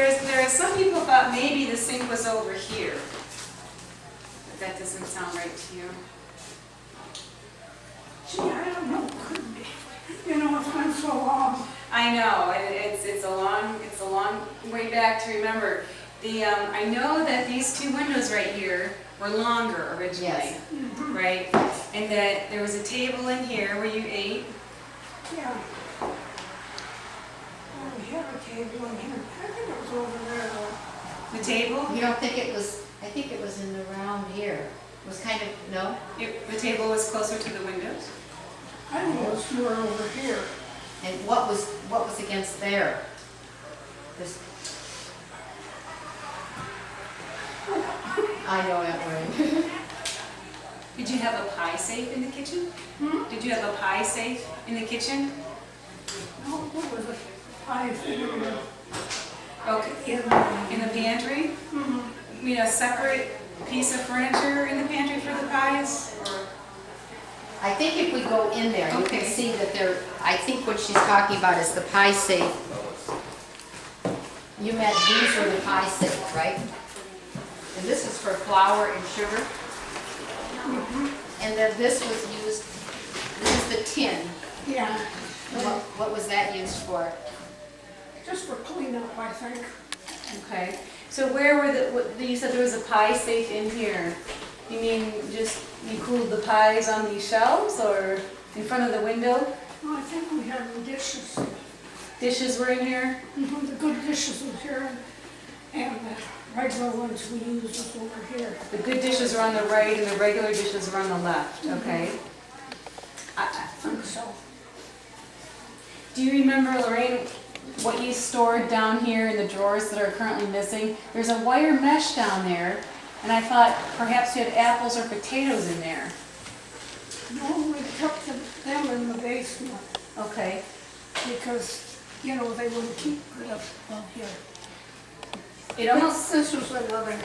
Some people thought maybe the sink was over here. But that doesn't sound right to you. Gee, I don't know, could be. You know, it's been so long. I know, it's a long way back to remember. I know that these two windows right here were longer originally, Yes. right? And that there was a table in here where you ate. Yeah. Oh, we have a table in here. I think it was over there though. The table? You don't think it was, I think it was in the round here. It was kind of, no? The table was closer to the windows? I think it was more over here. And what was against there? This. I know that word. Did you have a pie safe in the kitchen? Hmm? Did you have a pie safe in the kitchen? No, what was it? I think it was Okay. in In the pantry? Mhm. You mean a separate piece of furniture in the pantry for the pies? Or? I think if we go in there, you can Okay. see that there, I think what she's talking about is the pie safe. You meant these were the pie safe, right? And this is for flour and sugar. And then this was used, this is the tin. Yeah, And what was that used for? just for cleanup, I think. Okay. So where were you said there was a pie safe in here. You mean just you cooled the pies on these shelves or in front of the window? Well, I think we had the dishes. Dishes were in here? The good dishes was here, and the regular ones we used was over here. The good dishes are on the right and the regular dishes are on the left, okay? I think so. Do you remember, Lorraine, what you stored down here in the drawers that are currently missing? There's a wire mesh down there, and I thought perhaps you had apples or potatoes in there. No, we kept them in the basement Okay. because, you know, they wouldn't keep good up here. It almost... This was another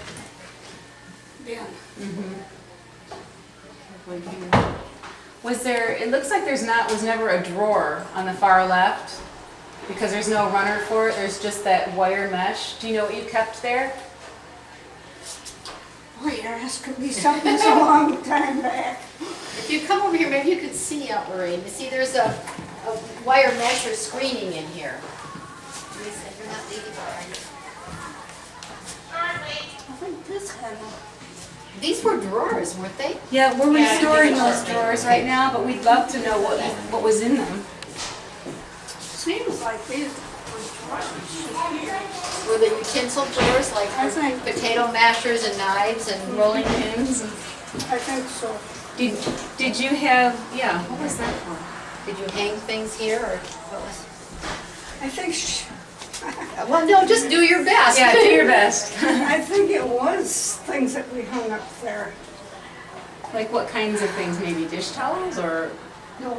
bin. Was there, it looks like was never a drawer on the far left because there's no runner for it, there's just that wire mesh. Do you know what you kept there? Oh, you're asking me something so long time back. If you come over here, maybe you could see out, Lorraine. You see there's a wire mesh or screening in here. Lisa, you're not leaving, are you? I think this had a... These were drawers, weren't they? Yeah, we're restoring those drawers right now, but we'd love to know what was in them. Seems like these were drawers. Were the utensil drawers like I think- potato mashers and knives and rolling pins? I think so. Did you have, yeah, what was that for? Did you hang things here or what was? I think Well, no, just do your best. Yeah, do your best. I think it was things that we hung up there. Like what kinds of things? Maybe dish towels or No,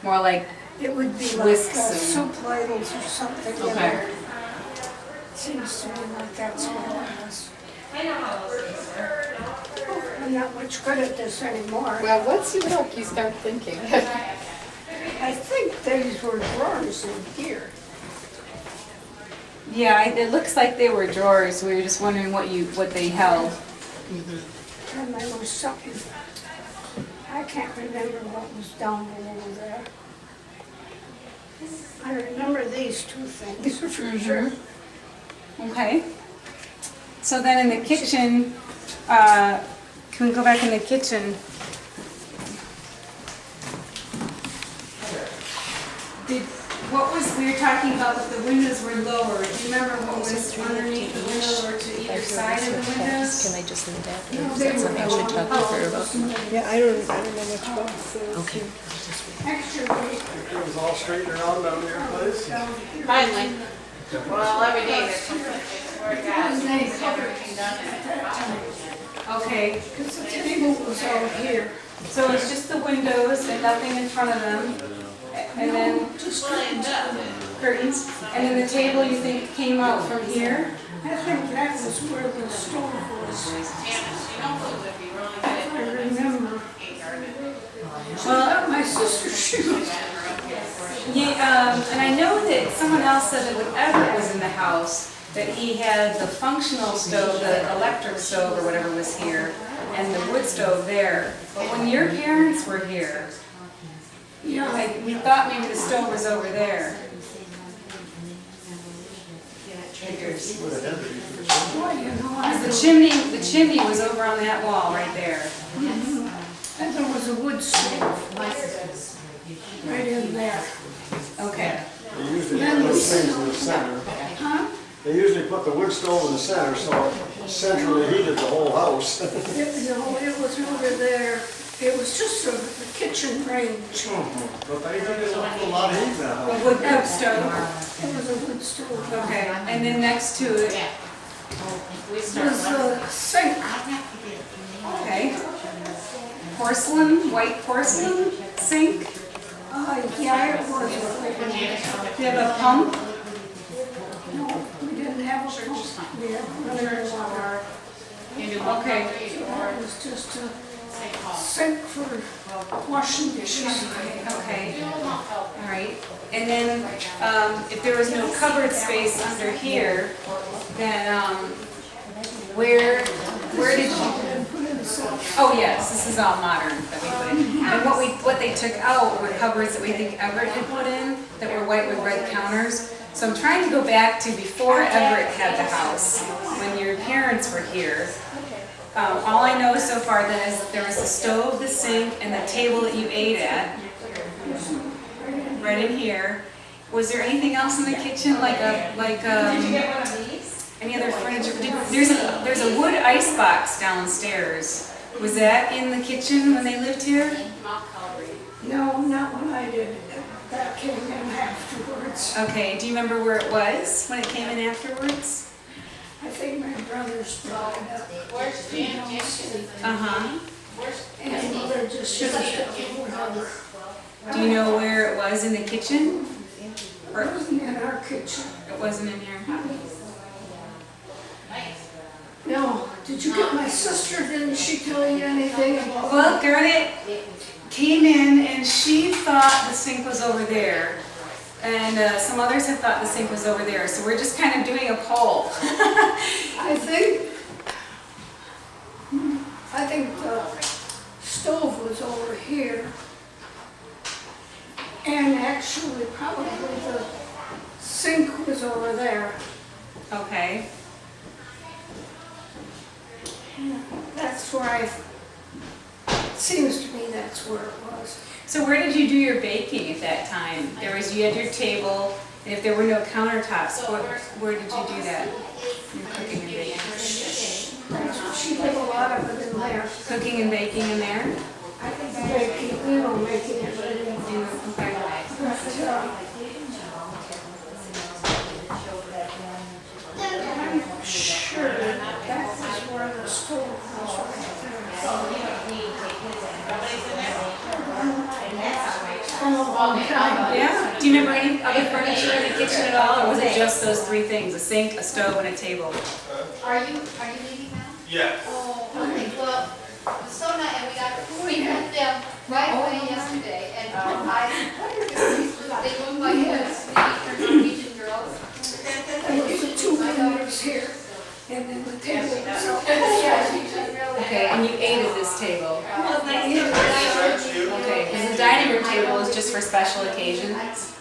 more like, it would be like Whisks and- soup ladles or something. You Okay. know. Seems to me like that's what it was. Oh, I'm not much good at this anymore. Well, once you look, you start thinking. I think these were drawers in here. yeah, it looks like they were drawers. We were just wondering what they held. And there was something, I can't remember what was down below there. I remember these two things for sure. Okay. So then in the kitchen, can we go back in the kitchen? We were talking about that the windows were lower. Do you remember what was underneath the window or to either side of the windows? Can I just leave that? Or is that something I should talk to her about? Yeah, I don't know much about it. Okay. Extra weight It was all straightened around down there, please. down here. Finally. Well, every day there's something where it goes. Okay, Because the table was out here. so it's just the windows and nothing in front of them, and then Just, curtains, and then the table you think came out from here? I think that was where the stove was. I remember. Well, My sister's shoes. yeah, and I know that someone else said that whenever it was in the house, that he had the functional stove, the electric stove or whatever was here, and the wood stove there. But when your parents were here, we thought maybe the stove was over there. Well, you know, I The chimney was over on that wall right there. and there was a wood stove right in there. Okay. They usually put those things in the center. Huh? They usually put the wood stove in the center, so it centrally heated the whole house. No, it was over there. It was just a kitchen range. But they did a lot of heat now. A wood cook stove. It was a wood stove. Okay. And then next to it, It was a sink. okay. Porcelain, white porcelain sink. Yeah, it was. Do you have a pump? No, we didn't have a pump. We had running water. Okay. It was just a sink for washing dishes. Okay. All right. And then if there was no cupboard space under here, then where did you? Oh yes, this is all modern that we put in. And what they took out were cupboards that we think Everett had put in that were white with red counters. So I'm trying to go back to before Everett had the house, when your parents were here. All I know so far then is that there was the stove, the sink, and the table that you ate at, right in here. Was there anything else in the kitchen, any other furniture? There's a wood ice box downstairs. Was that in the kitchen when they lived here? No, not when I did. That came in afterwards. Okay, do you remember where it was when it came in afterwards? I think my brothers brought it up. Uh-huh. And mother just used it for whatever. Do you know where it was in the kitchen? It wasn't in our kitchen. It wasn't in here? No, did you get my sister? Didn't she tell you anything about? Well, Gerda came in and she thought the sink was over there. And some others had thought the sink was over there. So we're just kind of doing a poll. I think the stove was over here. And actually, probably the sink was over there. Okay. That's where it seems to me that's where it was. So where did you do your baking at that time? You had your table, and if there were no countertops, where did you do that? Your cooking and baking. She did a lot of it in there. Cooking and baking in there? Making, making it ready. Okay. I'm sure that was where the stove was right there. From a long time. Yeah? Do you remember any other furniture in the kitchen at all, or was it just those three things, a sink, a stove, and a table? Are you leaving now? Yeah. Oh, okay, well, so nice, and we met them right away yesterday, and I wondered if they look like Norwegian girls. There was the two windows here, and then the table was out. Okay, and you ate at this table? Okay, because the dining room table is just for special occasions?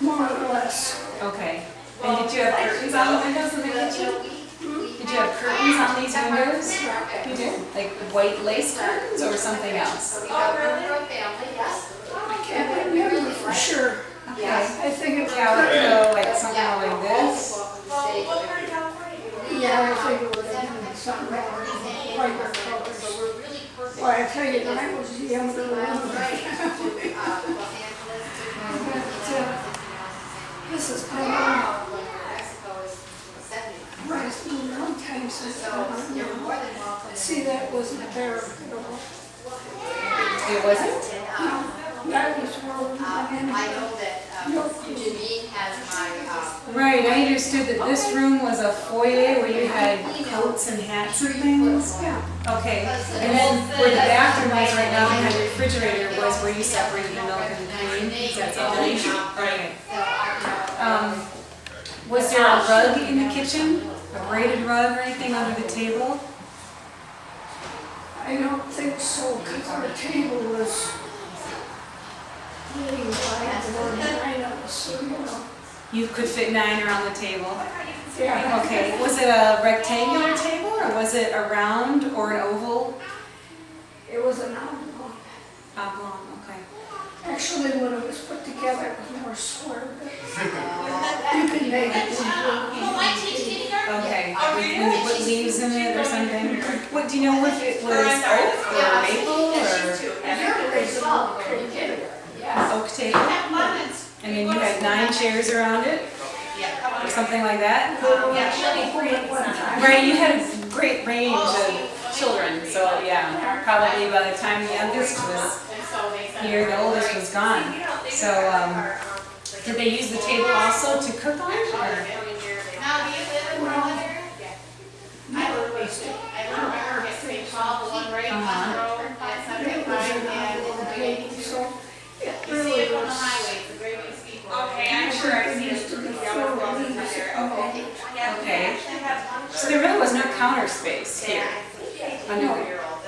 More or less. Okay. And did you have curtains on the windows in the kitchen? Did you have curtains on these windows? You did? Like white lace curtains or something else? I can't remember for sure. Okay. I think it was. Calico, like something like this? Yeah, I think it would have been something white colors. Well, I tell you, when I was younger, this is kind of right, it's been a long time since see, that wasn't there at all. It wasn't? No, that was where we went in. I know that Janine has my, Right, I understood that this room was a foyer where you had coats and hats and things? Yeah. Okay, and then where the bathroom is right now, behind the refrigerator, was where you separated the milk and the cream? Is that something? Okay. Was there a rug in the kitchen? A braided rug or anything under the table? I don't think so, because our table was really wide, or 9 of us, so, you know. You could fit 9 around the table. Yeah. Okay, was it a rectangular table or was it a round or an oval? It was an oblong. Oblong, okay. Actually, when it was put together, it was more square, but you can make it into Okay, when you put leaves in it or something? What, do you know if it was oak or maple or oak table? And then you had 9 chairs around it? Or something like that? Right, you had a great range of children, so yeah, probably by the time the youngest was here, the oldest was gone. So, did they use the table also to cook on? Or? so it really was. Okay. So there really was no counter space here.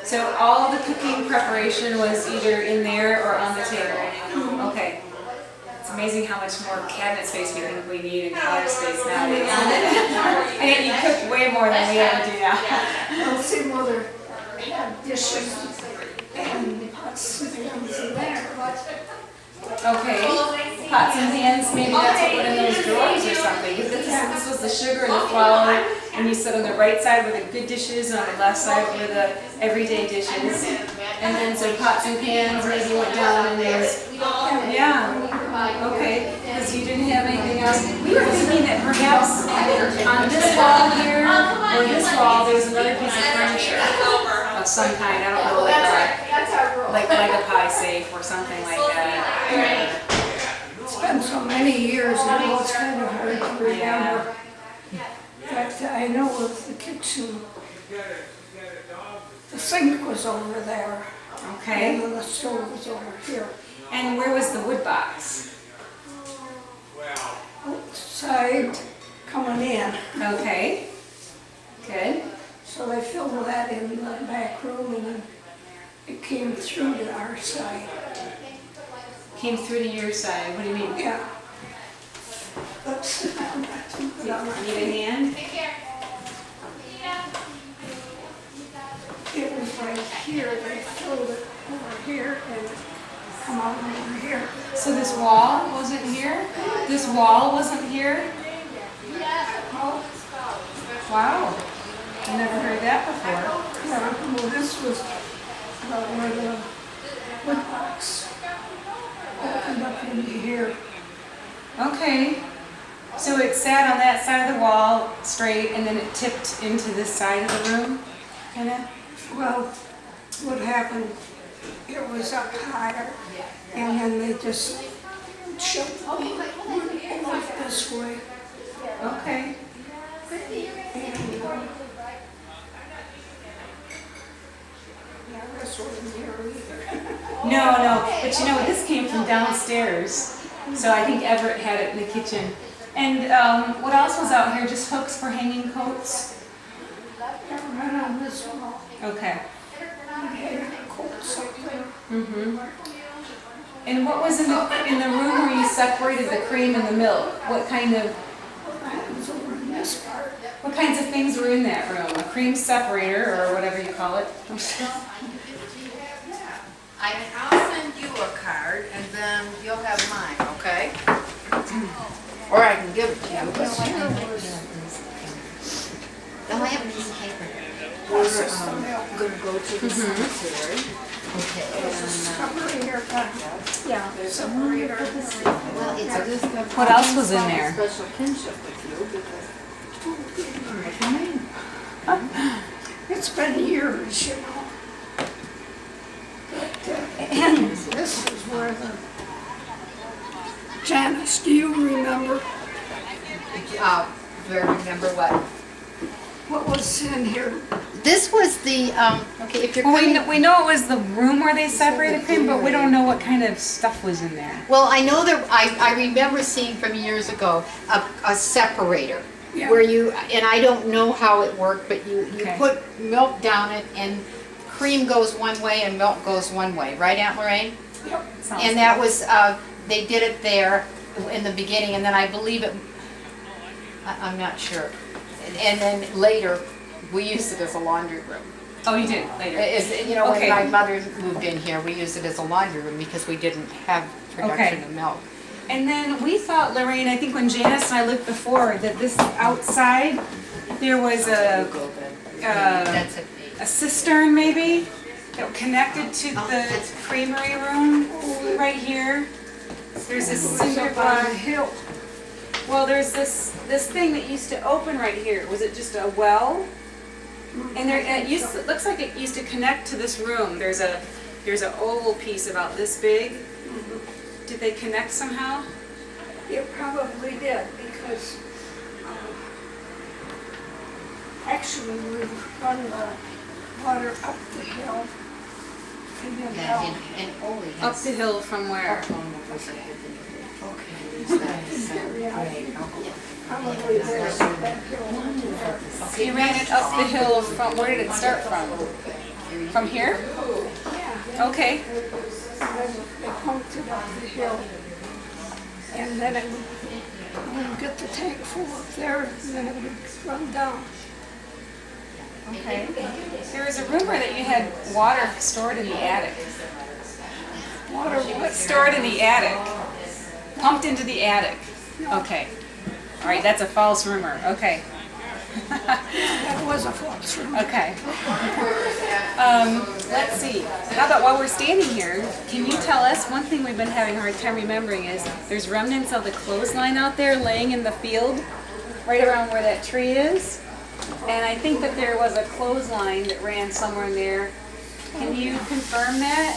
So all the cooking preparation was either in there or on the table? Okay. It's amazing how much more cabinet space we think we need and counter space nowadays. And yet you cook way more than we ever do now. Well, see, Mother had dishes and pots and pans in there, but Okay. Pots and pans, maybe that's what went in those drawers or something. This was the sugar and the flour, and you sit on the right side where the good dishes and on the left side where the everyday dishes. And then some pots and pans maybe went down in those. Yeah. Okay. Because you didn't have anything else. We were thinking that perhaps on this wall here or this wall there was another piece of furniture of some kind. I don't know, like a pie safe or something like that. it's been so many years, you know, it's kind of hard to remember. But I know with the kitchen, the sink was over there. Okay. And then the stove was over here. And where was the wood box? Outside, coming in. Okay. Good. So they filled that in the back room and then it came through to our side. Came through to your side. What do you mean? Yeah. Oops. Need a hand? It was right here, they filled it over here and come out over here. So this wall wasn't here? This wall wasn't here? Wow. I never heard that before. Yeah, well, this was where the wood box opened up into here. Okay. So it sat on that side of the wall straight and then it tipped into this side of the room? Kinda? Well, what happened, it was up higher and then they just shoved the wood this way. Okay. And, yeah, this wasn't here either. No, but you know, this came from downstairs. So I think Everett had it in the kitchen. And what else was out here? Just hooks for hanging coats? Right on this wall. Okay. Coats up there. Mm-hmm. And what was in the room where you separated the cream and the milk? What kind of That was over in this part. what kinds of things were in that room? A cream separator or whatever you call it? I'll send you a card and then you'll have mine, okay? Or I can give it to you. Don't I have a piece of paper? We're gonna go to the cemetery. Separator, yeah, separator. Well, it's What else was in there? Special kinship with you because It's been years, you know. But this is where the, Janice, do you remember? remember what? What was in here? This was the, okay, if you're Well, coming. we know it was the room where they separated cream, but we don't know what kind of stuff was in there. Well, I know that, I remember seeing from years ago, a separator. Yeah. Where you, and I don't know how it worked, but you Okay. put milk down it and cream goes one way and milk goes one way, right, Aunt Lorraine? Sounds And that was, they did it there in the beginning, and then I believe it, I'm not sure. And then later, we used it as a laundry room. Oh, you did later. You know, when Okay. my mother moved in here, we used it as a laundry room because we didn't have production Okay. of milk. And then we thought, Lorraine, I think when Janice and I looked before, that this outside, there was That's it. a cistern maybe that connected to the creamery room right here. There's this cinder Up on a block. hill. Well, there's this thing that used to open right here. Was it just a well? And there, it looks like it used to connect to this room. There's an oval piece about this big. Did they connect somehow? It probably did, because actually we run the water up the hill and then down. And Ole Up has. the hill from where? Okay. Probably there's that hill. You ran it up the hill from, where did it start from? From here? Yeah, Okay. and then they pumped it up the hill. And then it would get the tank full up there, and then it would run down. Okay. There was a rumor that you had water stored in the attic. Water wet. Stored in the attic. Pumped into the attic. Okay. All right, that's a false rumor. Okay. That was a false rumor. Okay. Let's see. How about while we're standing here, can you tell us, one thing we've been having a hard time remembering is there's remnants of the clothesline out there laying in the field, right around where that tree is. And I think that there was a clothesline that ran somewhere in there. Can you confirm that?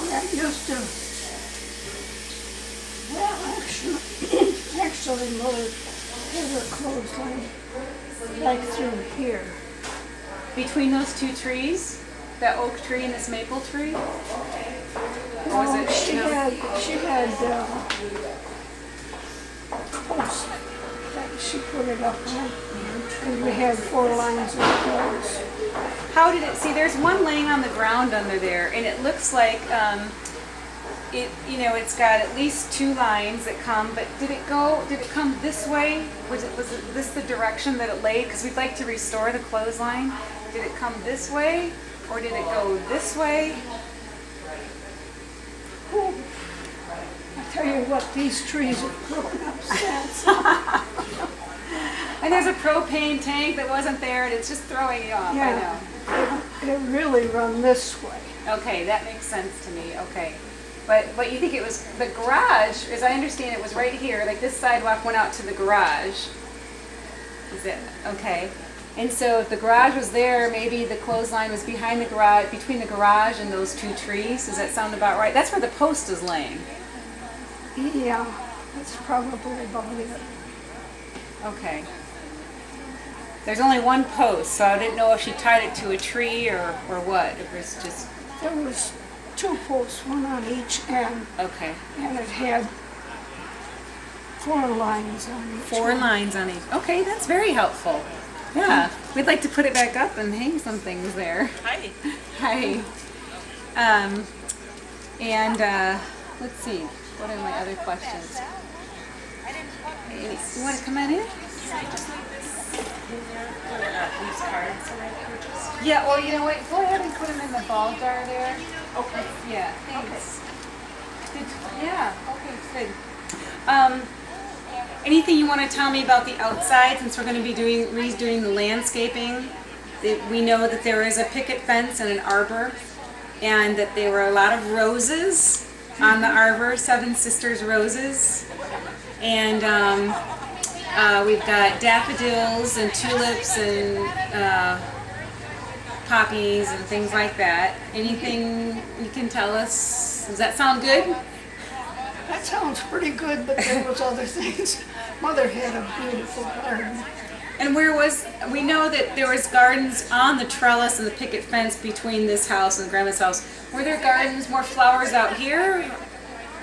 Yeah, it used to, well, actually, Mother had her clothesline like through here. Between those two trees? That oak tree and this maple tree? Or was it? She no? had posts that she put it up on, and we had 4 lines of clothes. How did it, see, there's one laying on the ground under there, and it looks like, it's got at least 2 lines that come, but did it come this way? Was this the direction that it laid? Because we'd like to restore the clothesline. Did it come this way, or did it go this way? I tell you what, these trees have grown up since. And there's a propane tank that wasn't there, and it's just throwing you off, Yeah. I know. It really run this way. Okay, that makes sense to me, okay. But you think it was, the garage, as I understand it, was right here, like this sidewalk went out to the garage. Is it, okay. And so if the garage was there, maybe the clothesline was behind the garage, between the garage and those 2 trees, does that sound about right? That's where the post is laying. Yeah, that's probably about it. Okay. There's only one post, so I didn't know if she tied it to a tree or what. It was just, There was 2 posts, one on each end, okay. and it had 4 lines on each 4 one. lines on each. Okay, that's very helpful. Yeah, we'd like to put it back up and hang some things there. Hi. Hi. Let's see, what are my other questions? You want to come on in? Yeah, well, you know what, go ahead and put them in the ball jar there. Okay. Yeah, thanks. Good. Yeah, okay, good. Anything you want to tell me about the outside, since we're going to be redoing the landscaping? We know that there is a picket fence and an arbor, and that there were a lot of roses on the arbor, 7 Sisters roses. And we've got daffodils and tulips and poppies and things like that. Anything you can tell us? Does that sound good? That sounds pretty good, but there was other things. Mother had a beautiful garden. And we know that there was gardens on the trellis and the picket fence between this house and Grandma's house. Were there gardens, more flowers out here?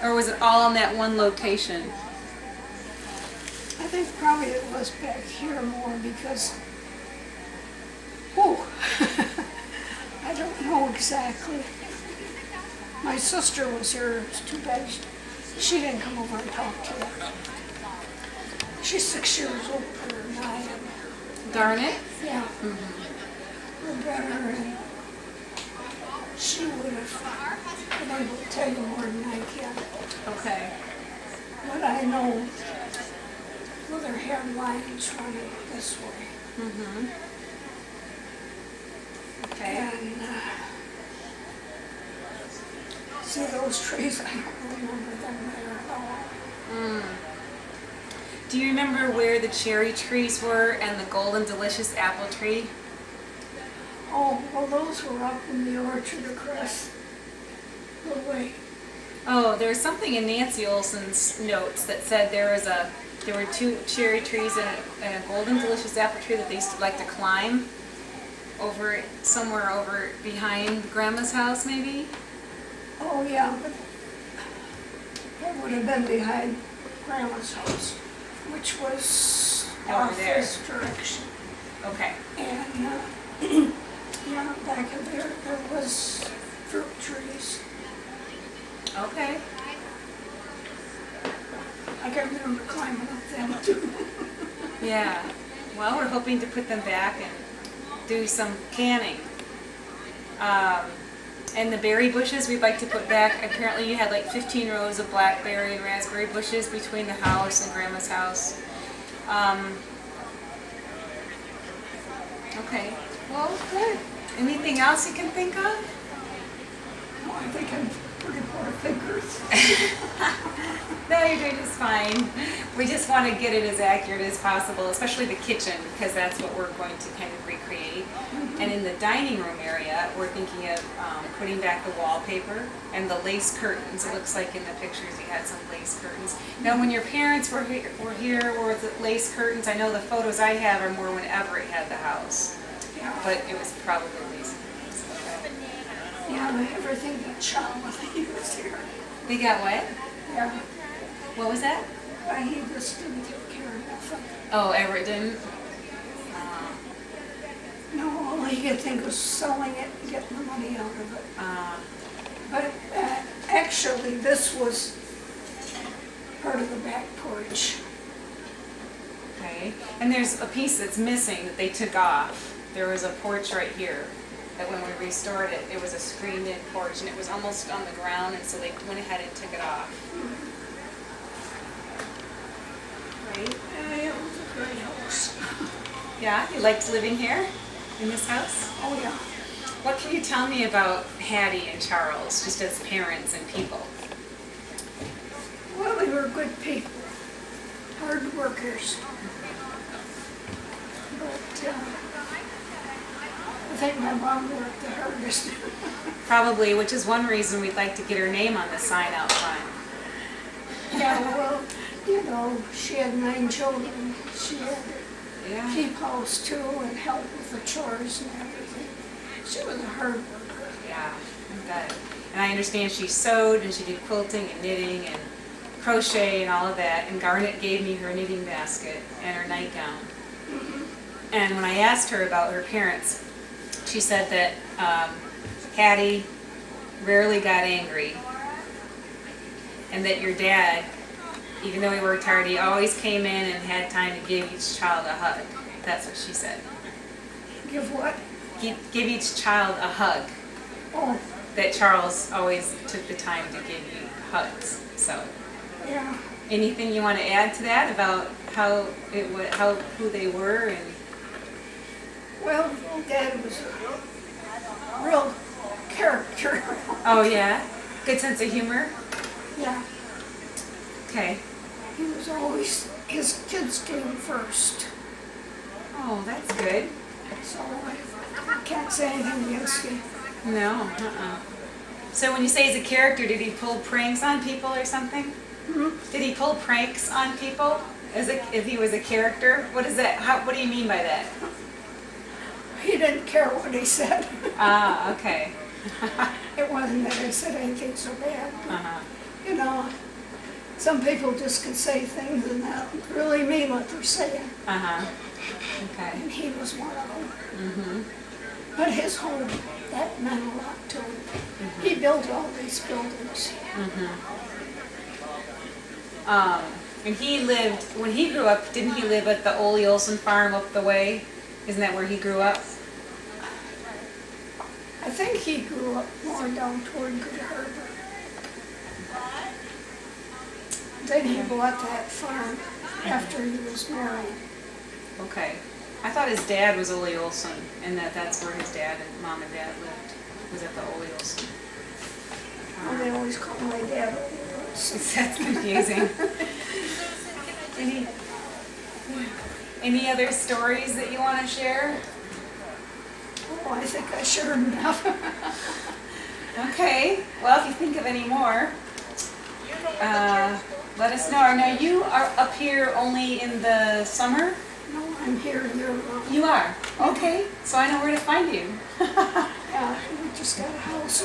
Or was it all in that one location? I think probably it was back here more because, oh, I don't know exactly. My sister was here, it's too bad she didn't come over and talk to her. She's 6 years older than I am. Darn it. Yeah. We're better, and she would have been able to tell you more than I can. Okay. But I know whether had lines running this way. Okay. And see those trees, I don't remember them there at all. Do you remember where the cherry trees were and the golden delicious apple tree? Oh, well, those were up in the orchard across the way. Oh, there was something in Nancy Olsen's notes that said there were 2 cherry trees and a golden delicious apple tree that they used to like to climb over somewhere over behind Grandma's house, maybe? Oh, yeah, but that would have been behind Grandma's house, which was Over off there. this direction. Okay. And, yeah, back in there was fruit trees. Okay. I can remember climbing up them too. Yeah. Well, we're hoping to put them back and do some canning. And the berry bushes we'd like to put back. Apparently you had like 15 rows of blackberry and raspberry bushes between the house and Grandma's house. Okay. Well, good. Anything else you can think of? No, I think I'm pretty poor fingers. No, you're doing just fine. We just want to get it as accurate as possible, especially the kitchen, because that's what we're going to kind of recreate. And in the dining room area, we're thinking of putting back the wallpaper and the lace curtains. It looks like in the pictures you had some lace curtains. Now, when your parents were here, were the lace curtains? I know the photos I have are more when Everett had the house, but it was probably lace curtains. Okay. Yeah, everything got shot when he was here. They got what? Yeah, What was that? he just didn't take care of nothing. Oh, Everett didn't? No, all he could think was selling it and getting the money out of it. But actually, this was part of the back porch. Okay, and there's a piece that's missing that they took off. There was a porch right here that when we restored it, it was a screened-in porch and it was almost on the ground, and so they went ahead and took it off. Right? It was a great house. Yeah, you liked living here in this house? Oh, yeah. What can you tell me about Hattie and Charles, just as parents and people? Well, they were good people, hard workers. But I think my mom worked the hardest. Probably, which is one reason we'd like to get her name on the sign out front. Yeah, well, you know, she had 9 children. She had to Yeah. keep house too and help with the chores and everything. She was a hard worker. Yeah, I bet. And I understand she sewed and she did quilting and knitting and crochet and all of that. And Garnet gave me her knitting basket and her nightgown. And when I asked her about her parents, she said that Hattie rarely got angry, and that your dad, even though he worked hard, he always came in and had time to give each child a hug. That's what she said. Give what? Give each child a hug. Oh, That Charles always took the time to give you hugs. So, yeah. anything you want to add to that about who they were and? Well, Dad was a real character. Oh yeah, good sense of humor. Yeah, Okay. he was always, his kids came first. Oh, that's good. So I can't say anything against him. No. So when you say he's a character, did he pull pranks on people or something? Did he pull pranks on people? If he was a character? What is that? What do you mean by that? He didn't care what he said. Ah, okay. It wasn't that he said anything so bad. Uh-huh. You know, some people just can say things and not really mean what they're saying. Uh-huh. Okay. And he was one of them. Mm-hmm. But his home, that meant a lot to him. He built all these buildings. And he lived, when he grew up, didn't he live at the Ole Olsen farm up the way? Isn't that where he grew up? I think he grew up more down toward Good Harbor. Then he bought that farm after he was married. Okay. I thought his dad was Ole Olsen, and that's where his dad and mom and dad lived, was at the Ole Olsen. And they always call my dad Ole Olsen. That's confusing. Any other stories that you want to share? Oh, I think I shared enough. Okay. Well, if you think of any more, let us know. Now, you are up here only in the summer? No, I'm here year-round. You are? Okay. So I know where to find you. Yeah, we just got a house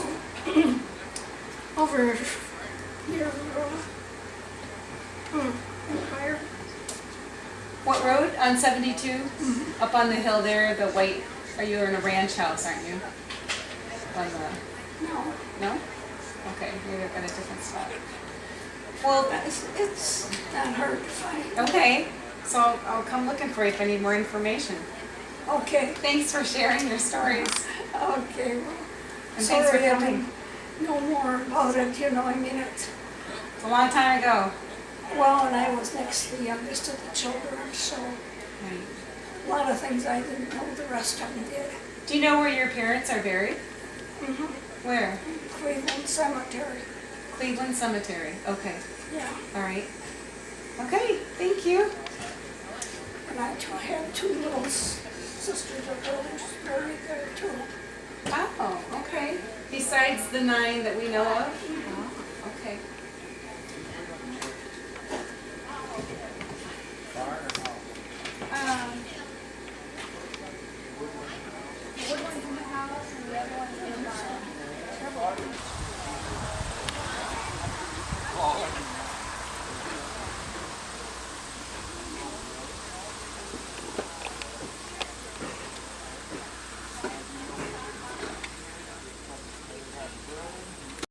over near Empire. What road? On 72? Up on the hill there, the white, you're in a ranch house, aren't you? On the, No, no? Okay, maybe I've got a different spot. Well, it's not hard to find. okay, so I'll come looking for you if I need more information. Okay, Thanks for sharing your stories. okay, well, And thanks for sorry I coming. don't know more about it, you know, I mean, It's a long time ago. well, and I was next to the youngest of the children, so Right. a lot of things I didn't know, the rest of them did. Do you know where your parents are buried? Where? Cleveland Cemetery, Cleveland Cemetery. Okay. yeah. All right. Okay. Thank you. And I had two little sisters or brothers buried there too. Oh, okay. Besides the 9 that we know of?